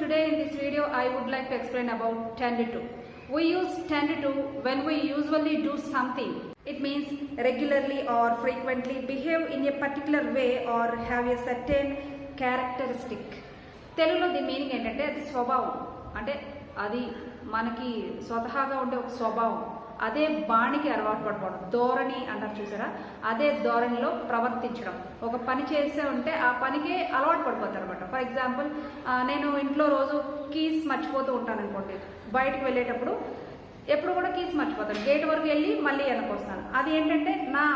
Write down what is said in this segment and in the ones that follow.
today in this video I would like to explain about tend to. We use tend to when we usually do something. It means regularly or frequently behave in a particular way or have a certain characteristic. తెలుగులో దీని meaning ఏంటంటే అది స్వభావం, అంటే అది మనకి స్వతహాగా ఉండే ఒక స్వభావం. అదే బాణికి అలవాటు పడిపోవడం, ధోరణి అంటారు చూసారా, అదే ధోరణిలో ప్రవర్తించడం. ఒక పని చేసే ఉంటే ఆ పనికి అలవాటు పడిపోతారు అనమాట. ఫర్ ఎగ్జాంపుల్, నేను ఇంట్లో రోజు కీస్ మర్చిపోతూ ఉంటాను అనుకోండి, బయటకు వెళ్ళేటప్పుడు ఎప్పుడు కూడా కీస్ మర్చిపోతాను, గేట్ వరకు వెళ్ళి మళ్ళీ వెనకొస్తాను. అది ఏంటంటే నా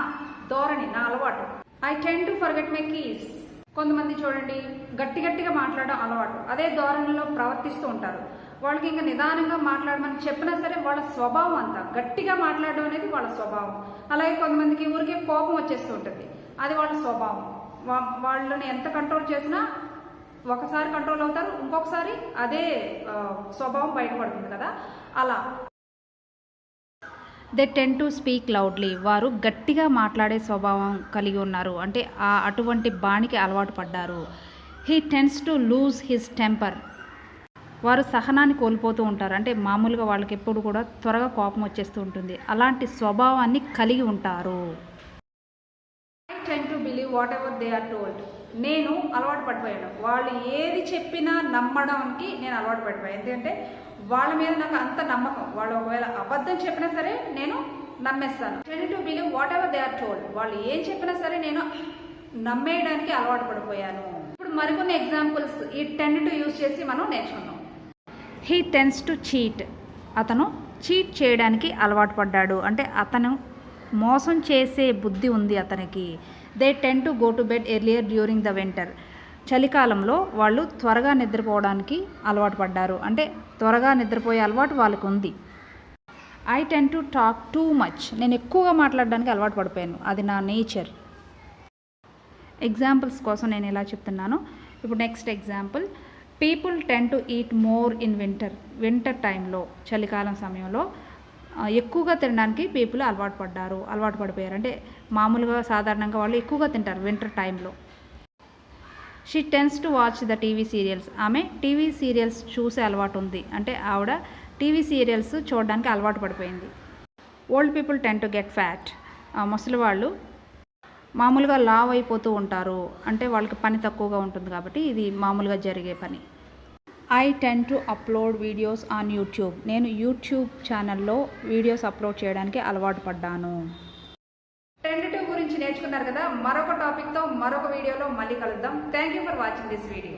ధోరణి, నా అలవాటు. I tend to forget my keys. కొంతమంది చూడండి గట్టిగా మాట్లాడడం అలవాటు, అదే ధోరణిలో ప్రవర్తిస్తూ ఉంటారు. వాళ్ళకి ఇంకా నిదానంగా మాట్లాడమని చెప్పినా సరే వాళ్ళ స్వభావం అంతా గట్టిగా మాట్లాడడం అనేది వాళ్ళ స్వభావం. అలాగే కొంతమందికి ఊరికే కోపం వచ్చేస్తూ ఉంటుంది, అది వాళ్ళ స్వభావం. వాళ్ళని ఎంత కంట్రోల్ చేసినా ఒకసారి కంట్రోల్ అవుతారు, ఇంకొకసారి అదే స్వభావం బయటపడుతుంది కదా. అలా they ten to speak loudly. వారు గట్టిగా మాట్లాడే స్వభావం కలిగి ఉన్నారు, అంటే అటువంటి బాణికి అలవాటు పడ్డారు. He tends to lose his temper. వారు సహనాన్ని కోల్పోతూ ఉంటారు, అంటే మామూలుగా వాళ్ళకి ఎప్పుడు కూడా త్వరగా కోపం వచ్చేస్తూ ఉంటుంది. అలాంటి స్వభావాన్ని కలిగి ఉంటారు. I tend to believe whatever they are told. నేను అలవాటు పడిపోయాను, వాళ్ళు ఏది చెప్పినా నమ్మడానికి నేను అలవాటు పడిపోయాను. ఎందుకంటే వాళ్ళ మీద నాకు అంత నమ్మకం, వాళ్ళు ఒకవేళ అబద్ధం చెప్పినా సరే నేను నమ్మేస్తాను. Tend to believe whatever they are told. వాళ్ళు ఏం చెప్పినా సరే నేను నమ్మేయడానికి అలవాటు పడిపోయాను. ఇప్పుడు మరికొన్ని ఎగ్జాంపుల్స్ ఈ టెన్ టు యూజ్ చేసి మనం నేర్చుకుందాం. He tends to cheat. అతను చీట్ చేయడానికి అలవాటు పడ్డాడు, అంటే అతను మోసం చేసే బుద్ధి ఉంది అతనికి. They ten to go to bed earlier during the winter. చలికాలంలో వాళ్ళు త్వరగా నిద్రపోవడానికి అలవాటు పడ్డారు, అంటే త్వరగా నిద్రపోయే అలవాటు వాళ్ళకు ఉంది. I tend to talk too much. నేను ఎక్కువగా మాట్లాడడానికి అలవాటు పడిపోయాను, అది నా నేచర్. ఎగ్జాంపుల్స్ కోసం నేను ఇలా చెప్తున్నాను. ఇప్పుడు next example, people ten to eat more in winter టైంలో. చలికాలం సమయంలో ఎక్కువగా తినడానికి పీపుల్ అలవాటు పడిపోయారు, అంటే మామూలుగా సాధారణంగా వాళ్ళు ఎక్కువగా తింటారు వింటర్ టైంలో. She tends to watch the TV serials. ఆమె టీవీ సీరియల్స్ చూసే అలవాటు ఉంది, అంటే ఆవిడ టీవీ సీరియల్స్ చూడడానికి అలవాటు పడిపోయింది. Old people ten to get fat. ముసలి వాళ్ళు మామూలుగా లావ్ అయిపోతూ ఉంటారు, అంటే వాళ్ళకి పని తక్కువగా ఉంటుంది కాబట్టి ఇది మామూలుగా జరిగే పని. I tend to upload videos on YouTube. నేను యూట్యూబ్ ఛానల్లో వీడియోస్ అప్లోడ్ చేయడానికి అలవాటు పడ్డాను. టెన్ టు గురించి నేర్చుకున్నారు కదా. మరొక టాపిక్తో మరొక వీడియోలో మళ్ళీ కలుద్దాం. Thank you for watching this video.